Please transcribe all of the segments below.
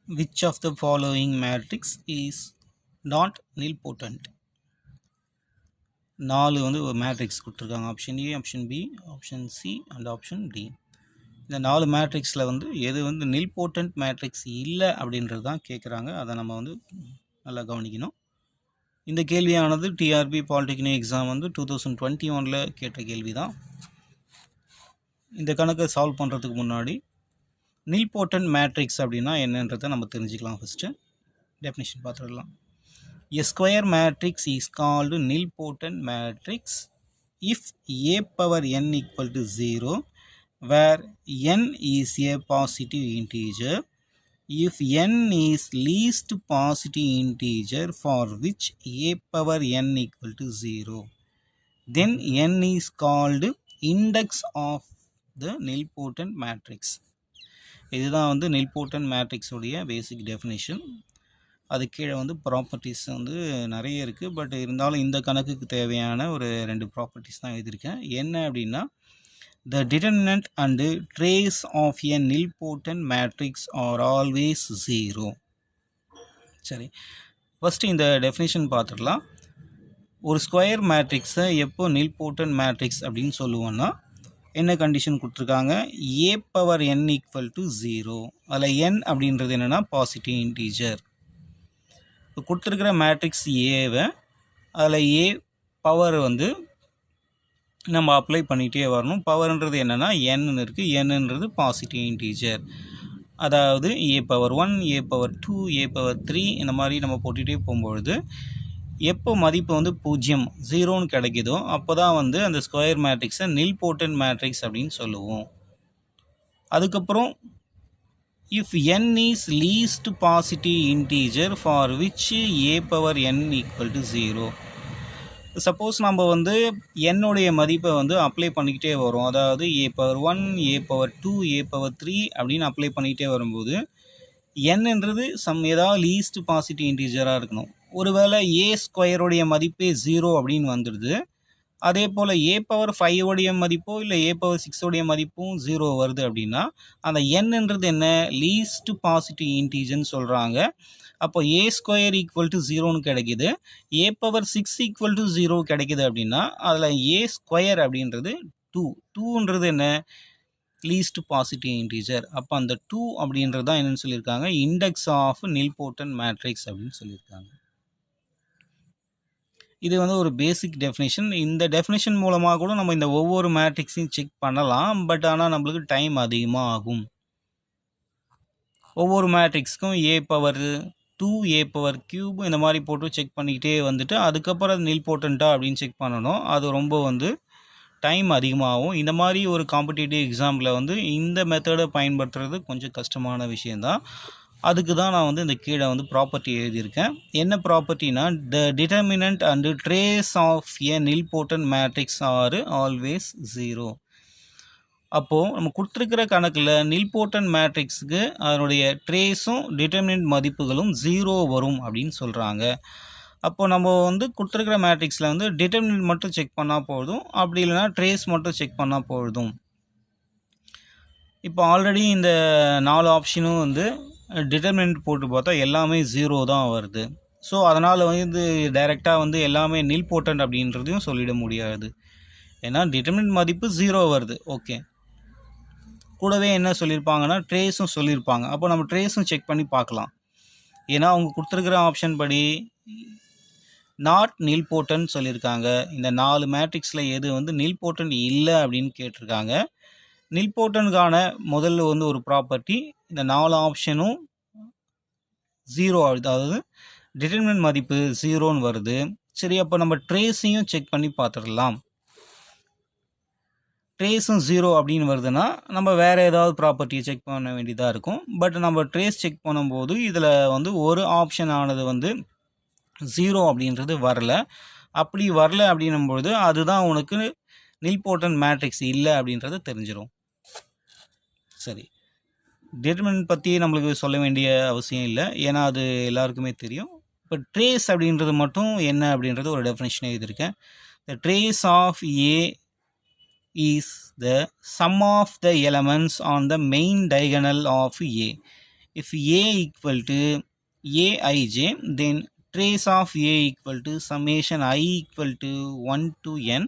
Which of the following matrix is not nilpotent? 4 வந்து ஒரு matrix கொடுத்துருக்காங்க. Option A, option B, option C and option D. இந்த 4 மேட்ரிக்ஸில் வந்து எது வந்து nilpotent மேட்ரிக்ஸ் இல்லை அப்படின்றது தான் கேட்குறாங்க. அதை நம்ம வந்து நல்லா கவனிக்கணும். இந்த கேள்வியானது டிஆர்பி பாலிடெக்னிக் எக்ஸாம் வந்து 2021 கேட்ட கேள்வி தான். இந்த கணக்கை சால்வ் பண்ணுறதுக்கு முன்னாடி nilpotent மேட்ரிக்ஸ் அப்படின்னா என்னன்றதை நம்ம தெரிஞ்சுக்கலாம். ஃபஸ்ட்டு டெஃபினிஷன் பார்த்துடலாம். A square matrix is called nilpotent matrix if a power n equal to 0 where n is a positive integer, if n is least positive integer for which a power n equal to 0, then n is called index of the nilpotent matrix. இதுதான் வந்து nilpotent matrix உடைய பேசிக் definition. அது கீழே வந்து properties வந்து நிறைய இருக்குது. But இருந்தாலும் இந்த கணக்குக்கு தேவையான ஒரு 2 ப்ராப்பர்ட்டிஸ் தான் எழுதியிருக்கேன். என்ன அப்படின்னா, the determinant and trace of a nilpotent matrix are always 0. சரி, ஃபஸ்ட்டு இந்த டெஃபினேஷன் பார்த்துடலாம். ஒரு ஸ்கொயர் மேட்ரிக்ஸை எப்போ nilpotent மேட்ரிக்ஸ் அப்படின்னு சொல்லுவோன்னா, என்ன கண்டிஷன் கொடுத்துருக்காங்க, a power n equal to 0. அதில் n அப்படின்றது என்னென்னா பாசிட்டிவ் இன்டீஜர். இப்போ கொடுத்துருக்கிற மேட்ரிக்ஸ் ஏவை அதில் ஏ பவர் வந்து நம்ம அப்ளை பண்ணிகிட்டே வரணும். பவர்ன்றது என்னென்னா என்னு இருக்குது. என்னன்றது பாசிட்டிவ் இன்டீஜர். அதாவது a power 1, a power 2, a power 3 இந்த மாதிரி நம்ம போட்டுகிட்டே போகும்பொழுது எப்போ மதிப்பு வந்து 0 கிடைக்குதோ அப்போ தான் வந்து அந்த ஸ்கொயர் மேட்ரிக்ஸை nilpotent மேட்ரிக்ஸ் அப்படின்னு சொல்லுவோம். அதுக்கப்புறம் if n is least positive integer for which a power n equal to 0. Suppose நம்ம வந்து என்னுடைய மதிப்பை வந்து அப்ளை பண்ணிக்கிட்டே வரும். அதாவது a power 1, a power 2, a power 3 அப்படின்னு அப்ளை பண்ணிக்கிட்டே வரும்போது என்னன்றது ஏதாவது லீஸ்ட் பாசிட்டிவ் இன்டீஜராக இருக்கணும். ஒருவேளை a ஸ்கொயருடைய மதிப்பே 0 அப்படின்னு வந்துடுது. அதே போல் ஏ பவர் 5 உடைய மதிப்போ இல்லை ஏ பவர் 6 உடைய மதிப்பும் 0 வருது அப்படின்னா அந்த என்னன்றது என்ன, லீஸ்ட் பாசிட்டிவ் இன்டீஜர்னு சொல்கிறாங்க. அப்போ ஏ ஸ்கொயர் ஈக்குவல் டு 0ன்னு கிடைக்கிது. ஏ பவர் 6 ஈக்குவல் டு 0 கிடைக்கிது அப்படின்னா அதில் ஏ ஸ்கொயர் அப்படின்றது 2ன்றது என்ன, லீஸ்ட் பாசிட்டிவ் இன்டீஜர். அப்போ அந்த 2 அப்படின்றது தான் என்னென்னு சொல்லியிருக்காங்க, இண்டெக்ஸ் ஆஃப் nilpotent மேட்ரிக்ஸ் அப்படின்னு சொல்லியிருக்காங்க. இது வந்து ஒரு பேசிக் டெஃபினேஷன். இந்த டெஃபினேஷன் மூலமாக கூட நம்ம இந்த ஒவ்வொரு மேட்ரிக்ஸையும் செக் பண்ணலாம். பட் ஆனால் நம்மளுக்கு டைம் அதிகமாக ஆகும். ஒவ்வொரு மேட்ரிக்ஸ்க்கும் a power 2, a power cube இந்த மாதிரி போட்டு செக் பண்ணிக்கிட்டே வந்துட்டு அதுக்கப்புறம் அது nilpotent அப்படின்னு செக் பண்ணணும். அது ரொம்ப வந்து டைம் அதிகமாகும். இந்த மாதிரி ஒரு காம்படிட்டிவ் எக்ஸாமில் வந்து இந்த மெத்தடை பயன்படுத்துறது கொஞ்சம் கஷ்டமான விஷயந்தான். அதுக்கு தான் நான் வந்து இந்த கீழே வந்து ப்ராப்பர்ட்டி எழுதியிருக்கேன். என்ன ப்ராப்பர்ட்டினா, the determinant and trace of a nilpotent matrix are always 0. அப்போது நம்ம கொடுத்துருக்கிற கணக்கில் nilpotent மேட்ரிக்ஸுக்கு அதனுடைய ட்ரேஸும் டிட்டர்மினன்ட் மதிப்புகளும் 0 வரும் அப்படின்னு சொல்கிறாங்க. அப்போது நம்ம வந்து கொடுத்துருக்கிற மேட்ரிக்ஸில் வந்து டிட்டர்மினன்ட் மட்டும் செக் பண்ணால் போதும், அப்படி இல்லைனா ட்ரேஸ் மட்டும் செக் பண்ணால் போதும். இப்போ ஆல்ரெடி இந்த 4 ஆப்ஷனும் வந்து டிட்டர்மினன்ட் போட்டு பார்த்தா எல்லாமே 0 தான் வருது. ஸோ அதனால் வந்து டைரெக்டாக வந்து எல்லாமே nilpotent அப்படின்றதையும் சொல்லிட முடியாது. ஏன்னா டிட்டர்மினன்ட் மதிப்பு 0 வருது. ஓகே, கூடவே என்ன சொல்லியிருப்பாங்கன்னா ட்ரேஸும் சொல்லியிருப்பாங்க. அப்போ நம்ம ட்ரேஸும் செக் பண்ணி பார்க்கலாம். ஏன்னா அவங்க கொடுத்துருக்கிற ஆப்ஷன் படி நாட் nilpotent சொல்லியிருக்காங்க. இந்த 4 மேட்ரிக்ஸில் எது வந்து nilpotent இல்லை அப்படின்னு கேட்டிருக்காங்க. nilpotentக்கான முதல்ல வந்து ஒரு ப்ராப்பர்ட்டி, இந்த 4 ஆப்ஷனும் 0, அதாவது டிட்டர்மினன்ட் மதிப்பு 0ன்னு வருது. சரி, அப்போ நம்ம ட்ரேஸையும் செக் பண்ணி பார்த்துடலாம். ட்ரேஸும் 0 அப்படின்னு வருதுன்னா நம்ம வேறு ஏதாவது ப்ராப்பர்ட்டியை செக் பண்ண வேண்டியதாக இருக்கும். பட் நம்ம ட்ரேஸ் செக் பண்ணும்போது இதில் வந்து ஒரு ஆப்ஷன் ஆனது வந்து 0 அப்படின்றது வரல. அப்படி வரல அப்படின்னும்பொழுது அதுதான் உனக்கு nilpotent மேட்ரிக்ஸ் இல்லை அப்படின்றது தெரிஞ்சிடும். சரி, டிட்டர்மினன்ட் பற்றி நம்மளுக்கு சொல்ல வேண்டிய அவசியம் இல்லை, ஏன்னா அது எல்லாருக்குமே தெரியும். இப்போ ட்ரேஸ் அப்படின்றது மட்டும் என்ன அப்படின்றது ஒரு டெஃபினேஷன் எழுதியிருக்கேன். The trace of A is the sum of the elements on the main diagonal of A. if A equal to Aij, then trace of A equal to summation I equal to 1 to n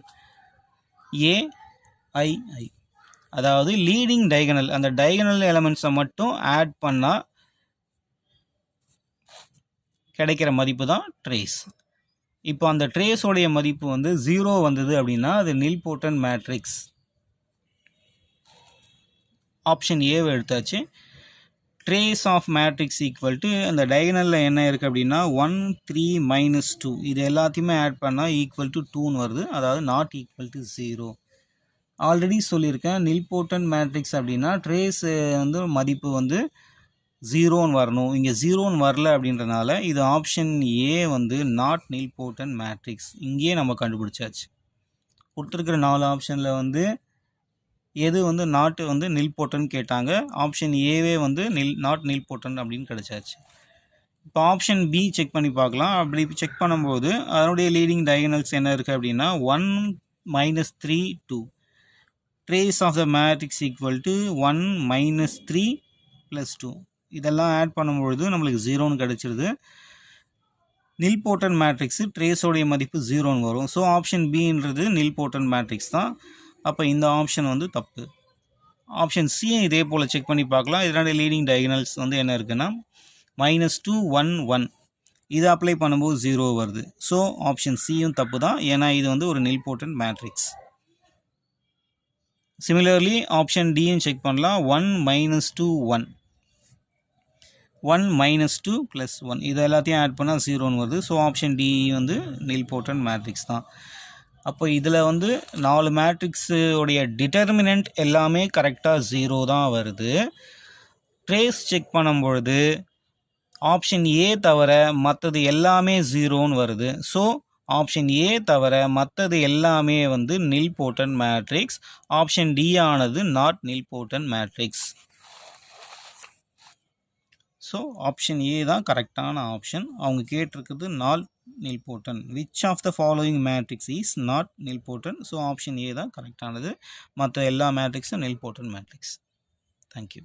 Aii. அதாவது leading diagonal, அந்த diagonal எலமெண்ட்ஸை மட்டும் add பண்ணால் கிடைக்கிற மதிப்பு தான் trace. இப்போ அந்த ட்ரேஸோடைய மதிப்பு வந்து 0 வந்தது அப்படின்னா அது நில்போர்ட்டன்ட் மேட்ரிக்ஸ். ஆப்ஷன் ஏவை எடுத்தாச்சு. Trace of matrix equal to அந்த டைகனலில் என்ன இருக்குது அப்படின்னா 1 3 -2 இது எல்லாத்தையுமே ஆட் பண்ணால் ஈக்குவல் டு 2ன்னு வருது. அதாவது நாட் ஈக்குவல் டு 0. ஆல்ரெடி சொல்லியிருக்கேன், நில்போர்ட்டன்ட் மேட்ரிக்ஸ் அப்படின்னா ட்ரேஸ் வந்து மதிப்பு வந்து 0ன்னு வரணும். இங்கே 0ன்னு வரல அப்படின்றனால இது ஆப்ஷன் ஏ வந்து நாட் நில்போர்ட்டன்ட் மேட்ரிக்ஸ். இங்கேயே நம்ம கண்டுபிடிச்சாச்சு. கொடுத்துருக்கிற 4 ஆப்ஷனில் வந்து எது வந்து நாட்டு வந்து நில்போர்ட்டன்ட் கேட்டாங்க. ஆப்ஷன் ஏவே வந்து நாட் நில்போர்ட்டன்ட் அப்படின்னு கிடச்சாச்சு. இப்போ ஆப்ஷன் பி செக் பண்ணி பார்க்கலாம். அப்படி செக் பண்ணும்போது அதனுடைய லீடிங் டயகனல்ஸ் என்ன இருக்குது அப்படின்னா 1 -3 2. Trace of the matrix equal to 1 -3 + 2. இதெல்லாம் ஆட் பண்ணும்பொழுது நம்மளுக்கு 0ன்னு கிடச்சிருது. நில்போர்ட்டன்ட் மேட்ரிக்ஸு ட்ரேஸோடைய மதிப்பு 0ன்னு வரும். ஸோ ஆப்ஷன் பின்றது நில்போர்ட்டன்ட் மேட்ரிக்ஸ் தான். அப்போ இந்த ஆப்ஷன் வந்து தப்பு. ஆப்ஷன் சி இதே போல் செக் பண்ணி பார்க்கலாம். இதனுடைய லீடிங் டயகனல்ஸ் வந்து என்ன இருக்குன்னா -2 1 1. இதை அப்ளை பண்ணும்போது 0 வருது. ஸோ ஆப்ஷன் சியும் தப்பு தான், ஏன்னா இது வந்து ஒரு நில்போர்ட்டன்ட் மேட்ரிக்ஸ். சிமிலர்லி ஆப்ஷன் டியும் செக் பண்ணலாம். 1 -2 1 1 -2 + 1 இது எல்லாத்தையும் ஆட் பண்ணால் 0ன்னு வருது. ஸோ ஆப்ஷன் டி வந்து நில்போர்ட்டன்ட் மேட்ரிக்ஸ் தான். அப்போ இதில் வந்து 4 மேட்ரிக்ஸுடைய டிட்டர்மினன்ட் எல்லாமே கரெக்டாக 0 தான் வருது. ட்ரேஸ் செக் பண்ணும்பொழுது ஆப்ஷன் ஏ தவிர மற்றது எல்லாமே 0ன்னு வருது. ஸோ ஆப்ஷன் ஏ தவிர மற்றது எல்லாமே வந்து நில்போர்ட்டன்ட் மேட்ரிக்ஸ். ஆப்ஷன் டி ஆனது not nilpotent matrix. So option A தான் கரெக்டான ஆப்ஷன். அவங்க கேட்டிருக்குது not nilpotent. Which of the following matrix is not nilpotent? So option A தான் கரெக்டானது. மற்ற எல்லா மேட்ரிக்ஸும் நில்போர்ட்டன்ட் மேட்ரிக்ஸ். தேங்க்யூ.